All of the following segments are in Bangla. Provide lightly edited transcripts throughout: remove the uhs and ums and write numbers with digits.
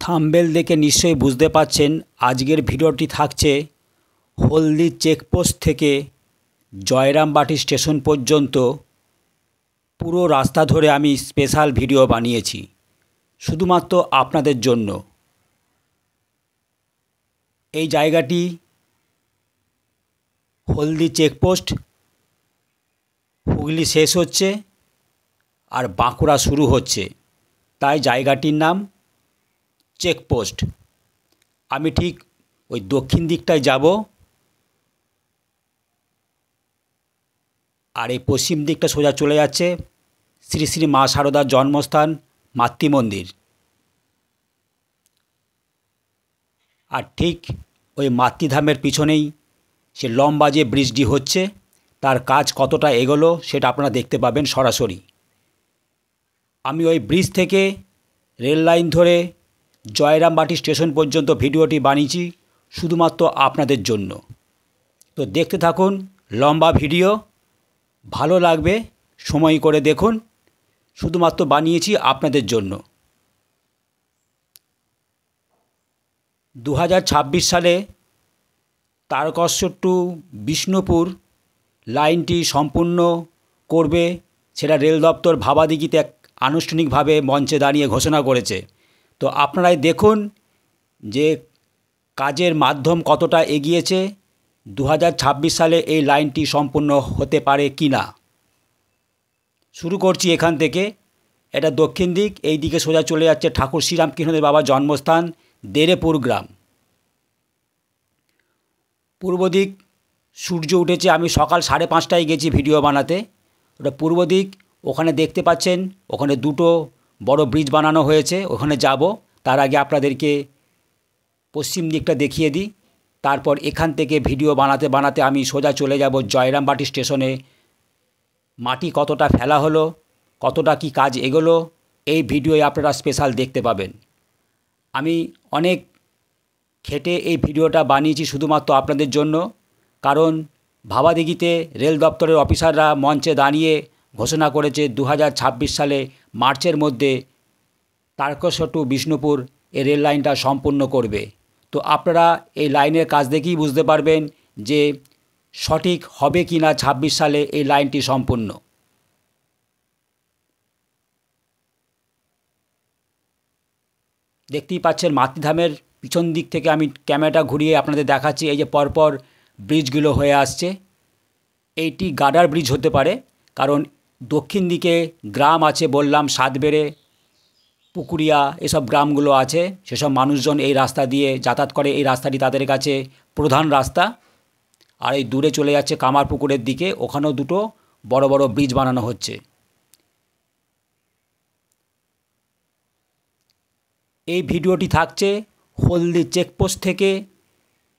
থাম্বনেল দেখে নিশ্চয়ই বুঝতে পারছেন আজকের ভিডিওটি থাকছে হলদি চেকপোস্ট থেকে জয়রামবাটি স্টেশন পর্যন্ত পুরো রাস্তা ধরে আমি স্পেশাল ভিডিও বানিয়েছি শুধুমাত্র আপনাদের জন্য। এই জায়গাটি হলদি চেকপোস্ট, হুগলি শেষ হচ্ছে আর বাঁকুড়া শুরু হচ্ছে, তাই জায়গাটির নাম চেকপোস্ট। আমি ঠিক ওই দক্ষিণ দিকটায় যাব আর এই পশ্চিম দিকটা সোজা চলে যাচ্ছে শ্রী শ্রী মা শারদার জন্মস্থান মাতৃমন্দির। আর ঠিক ওই মাতৃধামের পিছনেই সে লম্বা যে ব্রিজটি হচ্ছে তার কাজ কতটা এগোলো সেটা আপনারা দেখতে পাবেন সরাসরি। আমি ওই ব্রিজ থেকে রেল লাইন ধরে জয়রামবাটি স্টেশন পর্যন্ত ভিডিওটি বানিয়েছি শুধুমাত্র আপনাদের জন্য। তো দেখতে থাকুন লম্বা ভিডিও, ভালো লাগবে, সময় করে দেখুন, শুধুমাত্র বানিয়েছি আপনাদের জন্য। 2026 সালে তারকেশ্বর টু বিষ্ণুপুর লাইনটি সম্পূর্ণ করবে, সেটা রেল দপ্তর ভাবাদিঘিতে আনুষ্ঠানিকভাবে মঞ্চে দাঁড়িয়ে ঘোষণা করেছে। তো আপনারাই দেখুন যে কাজের মাধ্যম কতটা এগিয়েছে, 2026 সালে এই লাইনটি সম্পূর্ণ হতে পারে কি না। শুরু করছি এখান থেকে। এটা দক্ষিণ দিক, এই দিকে সোজা চলে যাচ্ছে ঠাকুর শ্রীরামকৃষ্ণদেব বাবার জন্মস্থান দেরেপুর গ্রাম। পূর্ব দিক সূর্য উঠেছে, আমি সকাল 5:30টায় গেছি ভিডিও বানাতে। ওটা পূর্ব দিক, ওখানে দেখতে পাচ্ছেন ওখানে দুটো বড় ব্রিজ বানানো হয়েছে, ওখানে যাব। তার আগে আপনাদেরকে পশ্চিম দিকটা দেখিয়ে দিই, তারপর এখান থেকে ভিডিও বানাতে বানাতে আমি সোজা চলে যাব জয়রামবাটি স্টেশনে। মাটি কতটা ফেলা হলো, কতটা কি কাজ এগোলো, এই ভিডিওয় আপনারা স্পেশাল দেখতে পাবেন। আমি অনেক খেটে এই ভিডিওটা বানিয়েছি শুধুমাত্র আপনাদের জন্য, কারণ ভাবাদিঘিতে রেল দপ্তরের অফিসাররা মঞ্চে দাঁড়িয়ে ঘোষণা করেছে 2026 সালে মার্চের মধ্যে তারকেশ্বর টু বিষ্ণুপুর এই রেল লাইনটা সম্পূর্ণ করবে। তো আপনারা এই লাইনের কাজ দেখেই বুঝতে পারবেন যে সঠিক হবে কি না 26 সালে এই লাইনটি সম্পূর্ণ। দেখতেই পাচ্ছেন মাতৃধামের পিছন দিক থেকে আমি ক্যামেরাটা ঘুরিয়ে আপনাদের দেখাচ্ছি। এই যে পরপর ব্রিজগুলো হয়ে আসছে, এইটি গার্ডার ব্রিজ হতে পারে, কারণ দক্ষিণ দিকে গ্রাম আছে, বললাম সাতবেড়ে, পুকুরিয়া, এসব গ্রামগুলো আছে, সেসব মানুষজন এই রাস্তা দিয়ে যাতায়াত করে। এই রাস্তাটি তাদের কাছে প্রধান রাস্তা। আর এই দূরে চলে যাচ্ছে কামারপুকুরের দিকে, ওখানেও দুটো বড় বড় ব্রিজ বানানো হচ্ছে। এই ভিডিওটি থাকছে হলদি চেকপোস্ট থেকে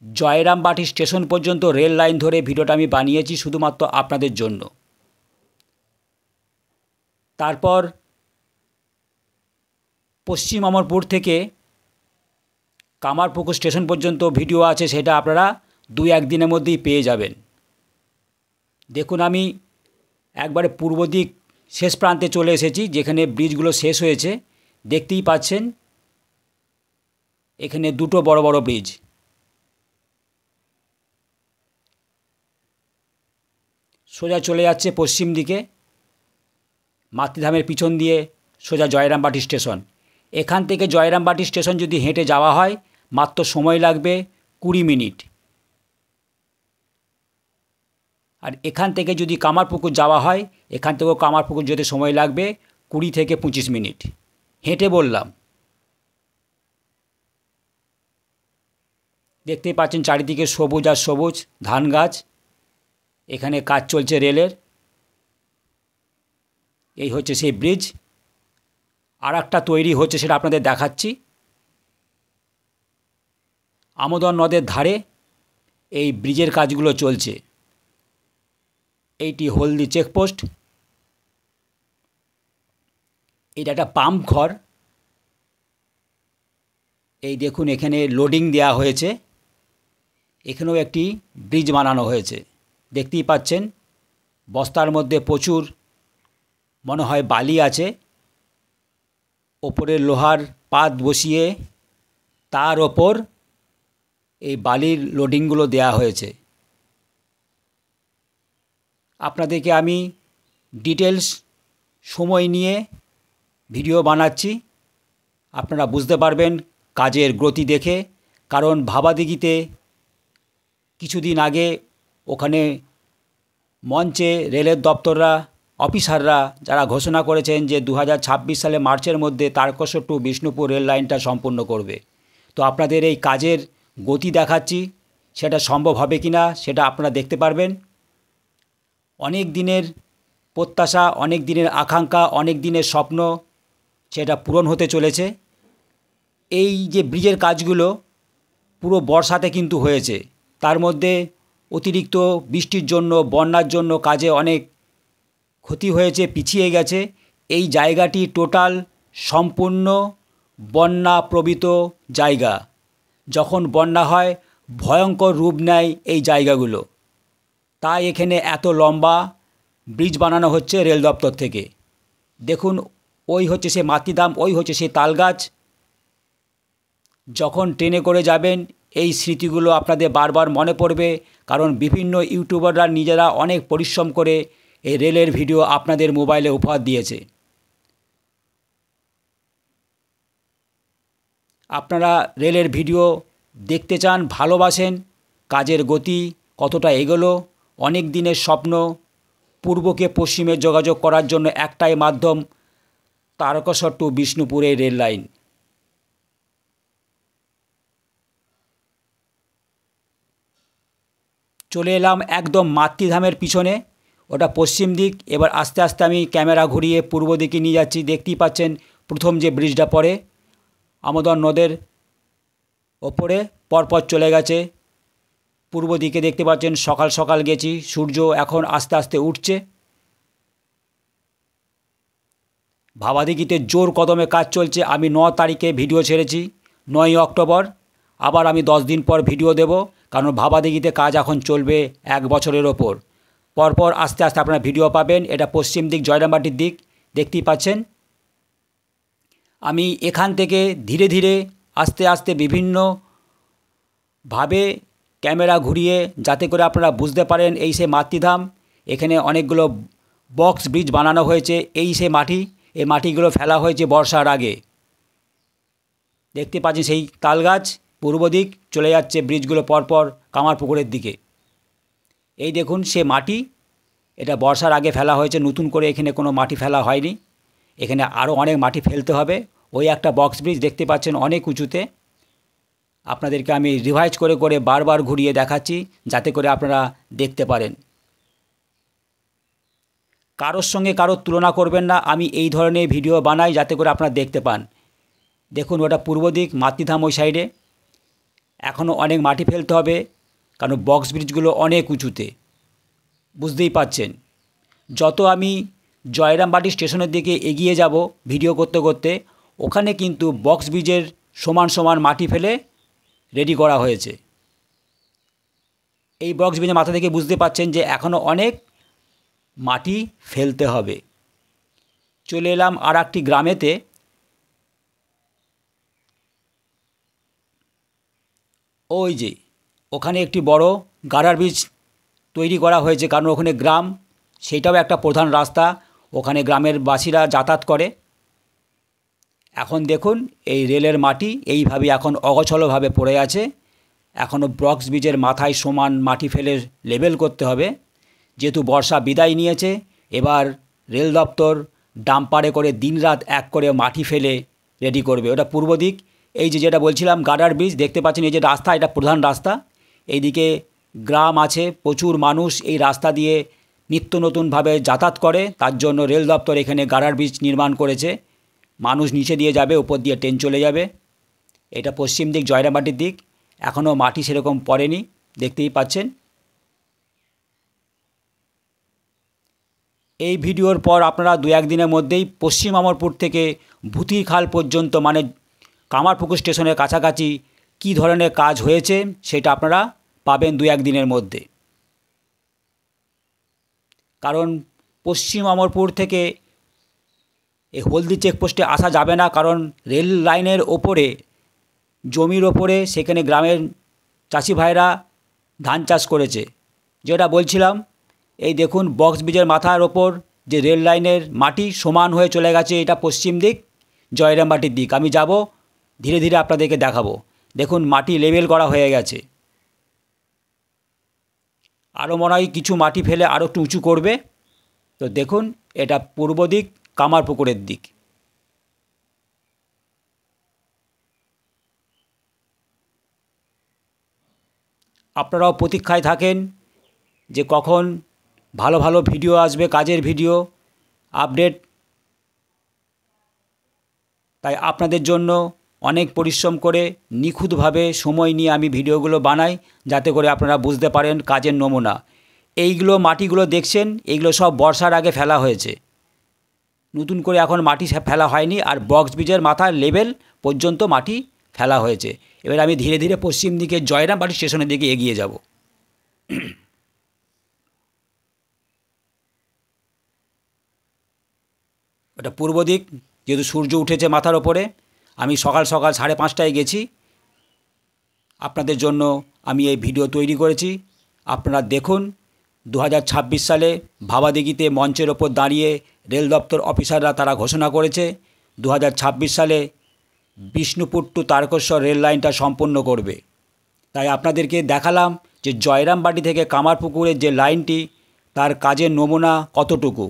জয়রামবাটি স্টেশন পর্যন্ত রেল লাইন ধরে ভিডিওটা আমি বানিয়েছি শুধুমাত্র আপনাদের জন্য। তারপর পশ্চিম অমরপুর থেকে কামারপুকুর স্টেশন পর্যন্ত ভিডিও আছে, সেটা আপনারা 2-1 দিনের মধ্যেই পেয়ে যাবেন। দেখুন আমি একবারে পূর্ব দিক শেষ প্রান্তে চলে এসেছি, যেখানে ব্রিজগুলো শেষ হয়েছে। দেখতেই পাচ্ছেন এখানে দুটো বড় বড় ব্রিজ। সোজা চলে যাচ্ছে পশ্চিম দিকে মাতৃধামের পিছন দিয়ে সোজা জয়রামবাটি স্টেশন। এখান থেকে জয়রামবাটি স্টেশন যদি হেঁটে যাওয়া হয় মাত্র সময় লাগবে 20 মিনিট। আর এখান থেকে যদি কামারপুকুর যাওয়া হয়, এখান থেকেও কামারপুকুর যেতে সময় লাগবে 20 থেকে 25 মিনিট, হেঁটে বললাম। দেখতেই পাচ্ছেন চারিদিকে সবুজ আর সবুজ ধান গাছ। এখানে কাজ চলছে রেলের। এই হচ্ছে সেই ব্রিজ, আর একটা তৈরি হচ্ছে, সেটা আপনাদের দেখাচ্ছি। আমোদন নদের ধারে এই ব্রিজের কাজগুলো চলছে। এইটি হলদি চেকপোস্ট, এটা একটা পাম্প ঘর। এই দেখুন এখানে লোডিং দেওয়া হয়েছে, এখানেও একটি ব্রিজ বানানো হয়েছে। দেখতেই পাচ্ছেন বস্তার মধ্যে প্রচুর মনে হয় বালি আছে, ওপরে লোহার পাত বসিয়ে তার ওপর এই বালির লোডিংগুলো দেয়া হয়েছে। আপনাদেরকে আমি ডিটেলস সময় নিয়ে ভিডিও বানাচ্ছি, আপনারা বুঝতে পারবেন কাজের গতি দেখে। কারণ ভাবাদিঘিতে কিছুদিন আগে ওখানে মঞ্চে রেলের দপ্তররা অফিসাররা যারা ঘোষণা করেছেন যে 2026 সালে মার্চের মধ্যে তারকেশ্বর টু বিষ্ণুপুর রেল লাইনটা সম্পূর্ণ করবে। তো আপনাদের এই কাজের গতি দেখাচ্ছি, সেটা সম্ভব হবে কি না সেটা আপনারা দেখতে পারবেন। অনেক দিনের প্রত্যাশা, অনেক দিনের আকাঙ্ক্ষা, অনেক দিনের স্বপ্ন সেটা পূরণ হতে চলেছে। এই যে ব্রিজের কাজগুলো পুরো বর্ষাতে কিন্তু হয়েছে, তার মধ্যে অতিরিক্ত বৃষ্টির জন্য, বন্যার জন্য কাজে অনেক ক্ষতি হয়েছে, পিছিয়ে গেছে। এই জায়গাটি টোটাল সম্পূর্ণ বন্যা প্রবৃত জায়গা। যখন বন্যা হয় ভয়ঙ্কর রূপ নেয় এই জায়গাগুলো, তাই এখানে এত লম্বা ব্রিজ বানানো হচ্ছে রেল দপ্তর থেকে। দেখুন, ওই হচ্ছে সে মাতৃধাম, ওই হচ্ছে সেই তালগাছ। যখন ট্রেনে করে যাবেন এই স্মৃতিগুলো আপনাদের বারবার মনে পড়বে, কারণ বিভিন্ন ইউটিউবাররা নিজেরা অনেক পরিশ্রম করে এই রেলের ভিডিও আপনাদের মোবাইলে উপহার দিয়েছে। আপনারা রেলের ভিডিও দেখতে চান, ভালোবাসেন, কাজের গতি কতটা এগোলো, অনেক দিনের স্বপ্ন, পূর্বকে পশ্চিমে যোগাযোগ করার জন্য একটাই মাধ্যম, তারকেশ্বর টু বিষ্ণুপুরের রেল লাইন। চলে এলাম একদম মাতৃধামের পিছনে, ওটা পশ্চিম দিক। এবার আস্তে আস্তে আমি ক্যামেরা ঘুরিয়ে পূর্ব দিকে নিয়ে যাচ্ছি। দেখতেই পাচ্ছেন প্রথম যে ব্রিজটা পড়ে আমোদন নদের ওপরে পরপর চলে গেছে। পূর্ব দিকে দেখতে পাচ্ছেন সকাল সকাল গেছি, সূর্য এখন আস্তে আস্তে উঠছে। ভাবাদিঘিতে জোর কদমে কাজ চলছে। আমি 9 তারিখে ভিডিও ছেড়েছি, 9ই অক্টোবর। আবার আমি 10 দিন পর ভিডিও দেব, কারণ ভাবাদিঘিতে কাজ এখন চলবে 1 বছরের ওপর। পরপর আস্তে আস্তে আপনারা ভিডিও পাবেন। এটা পশ্চিম দিক, জয়রামবাটির দিক, দেখতেই পাচ্ছেন। আমি এখান থেকে ধীরে ধীরে আস্তে আস্তে বিভিন্নভাবে ক্যামেরা ঘুরিয়ে, যাতে করে আপনারা বুঝতে পারেন এই সে মাতৃধাম। এখানে অনেকগুলো বক্স ব্রিজ বানানো হয়েছে। এই সে মাটি, এই মাটিগুলো ফেলা হয়েছে বর্ষার আগে। দেখতে পাচ্ছেন সেই তালগাছ পূর্ব দিক চলে যাচ্ছে ব্রিজগুলো পরপর কামারপুকুরের দিকে। এই দেখুন সে মাটি, এটা বর্ষার আগে ফেলা হয়েছে, নতুন করে এখানে কোনো মাটি ফেলা হয়নি। এখানে আরও অনেক মাটি ফেলতে হবে। ওই একটা বক্স ব্রিজ দেখতে পাচ্ছেন অনেক উঁচুতে। আপনাদেরকে আমি রিভাইজ করে করে বারবার ঘুরিয়ে দেখাচ্ছি, যাতে করে আপনারা দেখতে পারেন। কারোর সঙ্গে কারোর তুলনা করবেন না, আমি এই ধরনের ভিডিও বানাই যাতে করে আপনারা দেখতে পান। দেখুন ওটা পূর্ব দিক, মাতৃধাম ওই সাইডে। এখনও অনেক মাটি ফেলতে হবে, কারণ বক্স ব্রিজগুলো অনেক উঁচুতে, বুঝতেই পাচ্ছেন। যত আমি জয়রামবাটি স্টেশনের দিকে এগিয়ে যাব ভিডিও করতে করতে, ওখানে কিন্তু বক্স ব্রিজের সমান সমান মাটি ফেলে রেডি করা হয়েছে। এই বক্স ব্রিজের মাথা থেকে বুঝতে পাচ্ছেন যে এখনও অনেক মাটি ফেলতে হবে। চলে এলাম আর একটি গ্রামেতে। ওই যে ওখানে একটি বড় গার্ডার ব্রিজ তৈরি করা হয়েছে, কারণ ওখানে গ্রাম, সেইটাও একটা প্রধান রাস্তা, ওখানে গ্রামের বাসীরা যাতায়াত করে। এখন দেখুন এই রেলের মাটি এইভাবে এখন অগোছালোভাবে পড়ে আছে। এখনও বক্স ব্রিজের মাথায় সমান মাটি ফেলে লেবেল করতে হবে। যেহেতু বর্ষা বিদায় নিয়েছে, এবার রেল দপ্তর ডাম্পারে করে দিনরাত এক করে মাটি ফেলে রেডি করবে। ওটা পূর্ব দিক। এই যে যেটা বলছিলাম গার্ডার ব্রিজ দেখতে পাচ্ছেন, এই যে রাস্তা, এটা প্রধান রাস্তা। এইদিকে গ্রাম আছে, প্রচুর মানুষ এই রাস্তা দিয়ে নিত্য নতুনভাবে যাতায়াত করে, তার জন্য রেল দপ্তর এখানে গার্ডার ব্রিজ নির্মাণ করেছে। মানুষ নিচে দিয়ে যাবে, উপর দিয়ে ট্রেন চলে যাবে। এটা পশ্চিম দিক, জয়রামবাটির দিক। এখনও মাটি সেরকম পড়েনি, দেখতেই পাচ্ছেন। এই ভিডিওর পর আপনারা 2-1 দিনের মধ্যেই পশ্চিম অমরপুর থেকে ভূতির খাল পর্যন্ত, মানে কামারপুকুর স্টেশনের কাছাকাছি কী ধরনের কাজ হয়েছে সেটা আপনারা পাবেন 2-1 দিনের মধ্যে। কারণ পশ্চিম অমরপুর থেকে এই হলদি চেকপোস্টে আসা যাবে না, কারণ রেল লাইনের ওপরে জমির ওপরে সেখানে গ্রামের চাষি ভাইরা ধান চাষ করেছে। যেটা বলছিলাম, এই দেখুন বক্স ব্রিজের মাথার ওপর যে রেল লাইনের মাটি সমান হয়ে চলে গেছে, এটা পশ্চিম দিক জয়রামবাটির দিক। আমি যাব, ধীরে ধীরে আপনাদেরকে দেখাবো। দেখুন মাটি লেভেল করা হয়ে গেছে, আরও মনে হয় কিছু মাটি ফেলে আরও একটু উঁচু করবে। তো দেখুন এটা পূর্ব দিক কামারপুকুরের দিক। আপনারাও প্রতীক্ষায় থাকেন যে কখন ভালো ভালো ভিডিও আসবে, কাজের ভিডিও আপডেট। তাই আপনাদের জন্য অনেক পরিশ্রম করে নিখুঁতভাবে সময় নিয়ে আমি ভিডিওগুলো বানাই, যাতে করে আপনারা বুঝতে পারেন কাজের নমুনা। এইগুলো মাটিগুলো দেখছেন, এইগুলো সব বর্ষার আগে ফেলা হয়েছে, নতুন করে এখন মাটি ফেলা হয়নি। আর বক্স ব্রিজের মাথার লেভেল পর্যন্ত মাটি ফেলা হয়েছে। এবার আমি ধীরে ধীরে পশ্চিম দিকে জয়রামবাটি স্টেশনের দিকে এগিয়ে যাব। ওটা পূর্ব দিক, যেহেতু সূর্য উঠেছে মাথার ওপরে। আমি সকাল সকাল 5:30টায় গেছি। আপনাদের জন্য আমি এই ভিডিও তৈরি করেছি। আপনারা দেখুন 2026 সালে ভাবাদিঘিতে মঞ্চের ওপর দাঁড়িয়ে রেল দপ্তর অফিসাররা তারা ঘোষণা করেছে 2026 সালে বিষ্ণুপুর টু তারকেশ্বর রেল লাইনটা সম্পন্ন করবে। তাই আপনাদেরকে দেখালাম যে জয়রামবাটি থেকে কামারপুকুরের যে লাইনটি, তার কাজের নমুনা কতটুকু।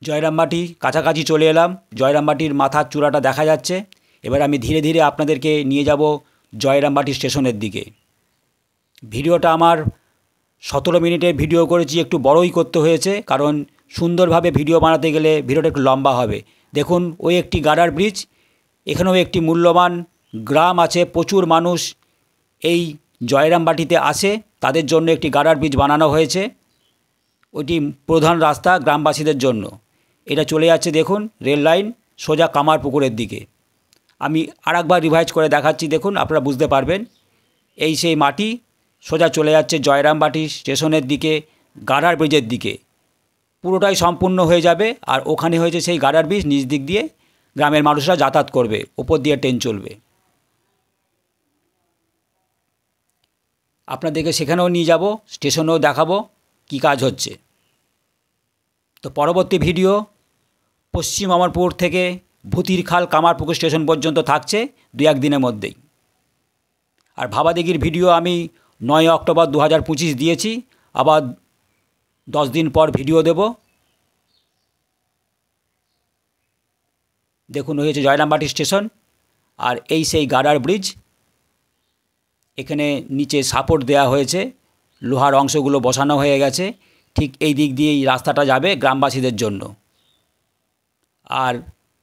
জয়রামবাটি কাছাকাছি চলে এলাম, জয়রামবাটির মাথার চূড়াটা দেখা যাচ্ছে। এবার আমি ধীরে ধীরে আপনাদেরকে নিয়ে যাব জয়রামবাটি স্টেশনের দিকে। ভিডিওটা আমার 17 মিনিটের ভিডিও করেছি, একটু বড়ই করতে হয়েছে, কারণ সুন্দরভাবে ভিডিও বানাতে গেলে ভিডিওটা একটু লম্বা হবে। দেখুন ওই একটি গার্ডার ব্রিজ, এখানেও একটি মূল্যবান গ্রাম আছে, প্রচুর মানুষ এই জয়রামবাটিতে আসে, তাদের জন্য একটি গার্ডার ব্রিজ বানানো হয়েছে। ওইটি প্রধান রাস্তা গ্রামবাসীদের জন্য। এটা চলে যাচ্ছে দেখুন রেল লাইন সোজা কামারপুকুরের দিকে। আমি আরেকবার রিভাইজ করে দেখাচ্ছি, দেখুন আপনারা বুঝতে পারবেন। এই সেই মাটি সোজা চলে যাচ্ছে জয়রামবাটি স্টেশনের দিকে, গার্ডার ব্রিজের দিকে। পুরোটাই সম্পূর্ণ হয়ে যাবে। আর ওখানে হয়েছে সেই গার্ডার ব্রিজ, নিচ দিক দিয়ে গ্রামের মানুষরা যাতায়াত করবে, ওপর দিয়ে ট্রেন চলবে। আপনাদেরকে সেখানেও নিয়ে যাব, স্টেশনেও দেখাবো কী কাজ হচ্ছে। তো পরবর্তী ভিডিও পশ্চিম অমরপুর থেকে ভূতিরখাল কামারপুকুর স্টেশন পর্যন্ত থাকছে 2-1 দিনের মধ্যেই। আর ভাবাদিঘির ভিডিও আমি 9 অক্টোবর 2025 দিয়েছি, আবার 10 দিন পর ভিডিও দেব। দেখুন হয়েছে জয়রামবাটি স্টেশন, আর এই সেই গার্ডার ব্রিজ। এখানে নিচে সাপোর্ট দেওয়া হয়েছে, লোহার অংশগুলো বসানো হয়ে গেছে। ঠিক এই দিক দিয়েই রাস্তাটা যাবে গ্রামবাসীদের জন্য। আর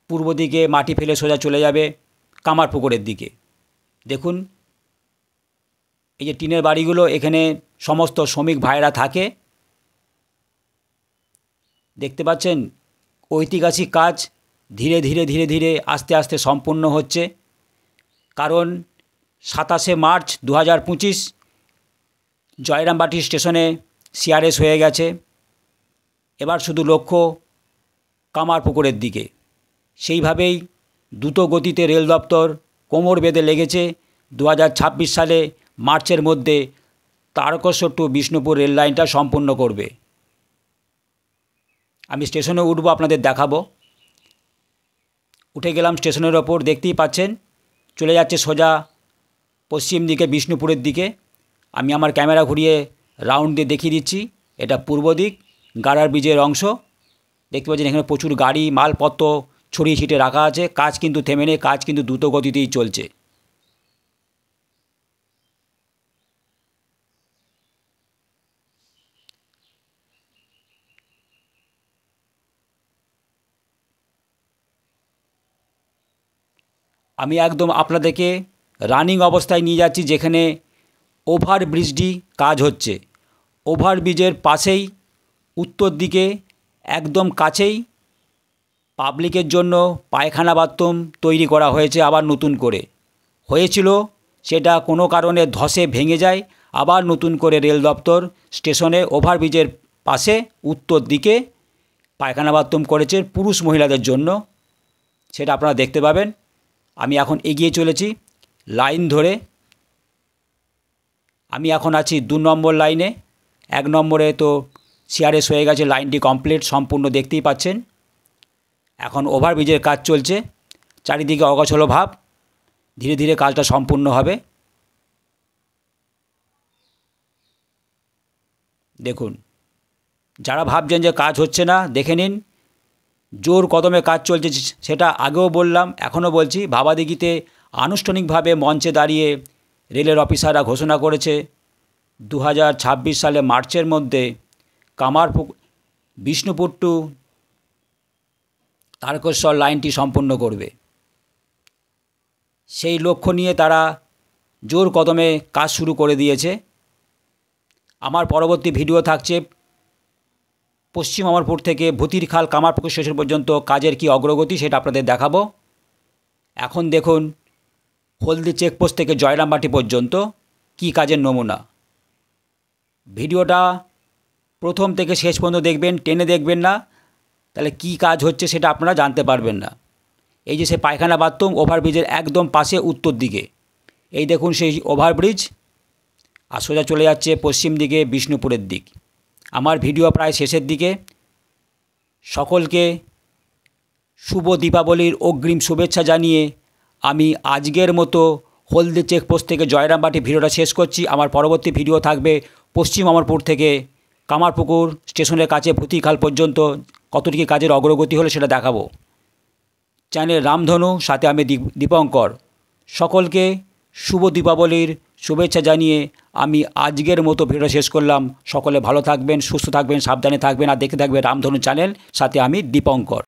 পূর্ব দিকে মাটি ফেলে সোজা চলে যাবে কামারপুকুরের দিকে। দেখুন এই যে টিনের বাড়িগুলো, এখানে সমস্ত শ্রমিক ভাইরা থাকে, দেখতে পাচ্ছেন। ঐতিহাসিক কাজ ধীরে ধীরে ধীরে ধীরে আস্তে আস্তে সম্পূর্ণ হচ্ছে, কারণ 27শে মার্চ 2025 জয়রামবাটি স্টেশনে সিআরএস হয়ে গেছে। এবার শুধু লক্ষ্য কামারপুকুরের দিকে। সেইভাবেই দ্রুত গতিতে রেল দপ্তর কোমর বেঁধে লেগেছে 2026 সালে মার্চের মধ্যে তারকেশ্বর টু বিষ্ণুপুর রেল লাইনটা সম্পূর্ণ করবে। আমি স্টেশনে উঠবো, আপনাদের দেখাবো। উঠে গেলাম স্টেশনের ওপর, দেখতেই পাচ্ছেন চলে যাচ্ছে সোজা পশ্চিম দিকে বিষ্ণুপুরের দিকে। আমি আমার ক্যামেরা ঘুরিয়ে রাউন্ড দিয়ে দেখিয়ে দিচ্ছি। এটা পূর্ব দিক গার্ডার ব্রিজের অংশ। দেখতে পাচ্ছেন এখানে প্রচুর গাড়ি মালপত্র ছড়িয়ে ছিটে রাখা আছে। কাজ কিন্তু থেমে নেই, কাজ কিন্তু দ্রুত গতিতেই চলছে। আমি একদম আপনাদেরকে রানিং অবস্থায় নিয়ে যাচ্ছি, যেখানে ওভার ব্রিজটি কাজ হচ্ছে। ওভার ব্রিজের পাশেই উত্তর দিকে একদম কাছেই পাবলিকের জন্য পায়খানা বাথরুম তৈরি করা হয়েছে আবার নতুন করে। হয়েছিল, সেটা কোনো কারণে ধসে ভেঙে যায়। আবার নতুন করে রেল দপ্তর স্টেশনে ওভারব্রিজের পাশে উত্তর দিকে পায়খানা বাথরুম করেছে পুরুষ মহিলাদের জন্য, সেটা আপনারা দেখতে পাবেন। আমি এখন এগিয়ে চলেছি লাইন ধরে। আমি এখন আছি 2 নম্বর লাইনে। 1 নম্বরে তো সিআরএস হয়ে গেছে, লাইনটি কমপ্লিট সম্পূর্ণ দেখতেই পাচ্ছেন। এখন ওভারব্রিজের কাজ চলছে, চারিদিকে অগোছালো ভাব, ধীরে ধীরে কাজটা সম্পূর্ণ হবে। দেখুন, যারা ভাবছেন যে কাজ হচ্ছে না, দেখে নিন জোর কদমে কাজ চলছে। সেটা আগেও বললাম, এখনও বলছি। ভাবাদিঘিতে আনুষ্ঠানিকভাবে মঞ্চে দাঁড়িয়ে রেলের অফিসাররা ঘোষণা করেছে 2026 সালে মার্চের মধ্যে বিষ্ণুপুর টু তারকেশ্বর লাইনটি সম্পূর্ণ করবে। সেই লক্ষ্য নিয়ে তারা জোর কদমে কাজ শুরু করে দিয়েছে। আমার পরবর্তী ভিডিও থাকছে পশ্চিম অমরপুর থেকে ভূতিরখাল কামারপুকুর স্টেশন পর্যন্ত কাজের কি অগ্রগতি, সেটা আপনাদের দেখাবো। এখন দেখুন হলদি চেকপোস্ট থেকে জয়রামবাটি পর্যন্ত কি কাজের নমুনা। ভিডিওটা প্রথম থেকে শেষ পর্যন্ত দেখবেন, টেনে দেখবেন না, তাহলে কি কাজ হচ্ছে সেটা আপনারা জানতে পারবেন না। এই যে সে পায়খানা বাথরুম ওভারব্রিজের একদম পাশে উত্তর দিকে, এই দেখুন সেই ওভারব্রিজ, আর সোজা চলে যাচ্ছে পশ্চিম দিকে বিষ্ণুপুরের দিক। আমার ভিডিও প্রায় শেষের দিকে। সকলকে শুভ দীপাবলির অগ্রিম শুভেচ্ছা জানিয়ে আমি আজকের মতো হলদি চেকপোস্ট থেকে জয়রামবাটি ভিডিওটা শেষ করছি। আমার পরবর্তী ভিডিও থাকবে পশ্চিম অমরপুর থেকে কামারপুকুর স্টেশনের কাছে ভূতিরখাল পর্যন্ত কতটুকু কাজের অগ্রগতি হলো সেটা দেখাবো। চ্যানেল রামধনু, সাথে আমি দীপঙ্কর। সকলকে শুভ দীপাবলির শুভেচ্ছা জানিয়ে আমি আজকের মতো ভিডিও শেষ করলাম। সকলে ভালো থাকবেন, সুস্থ থাকবেন, সাবধানে থাকবেন, আর দেখতে থাকবেন রামধনু চ্যানেল, সাথে আমি দীপঙ্কর।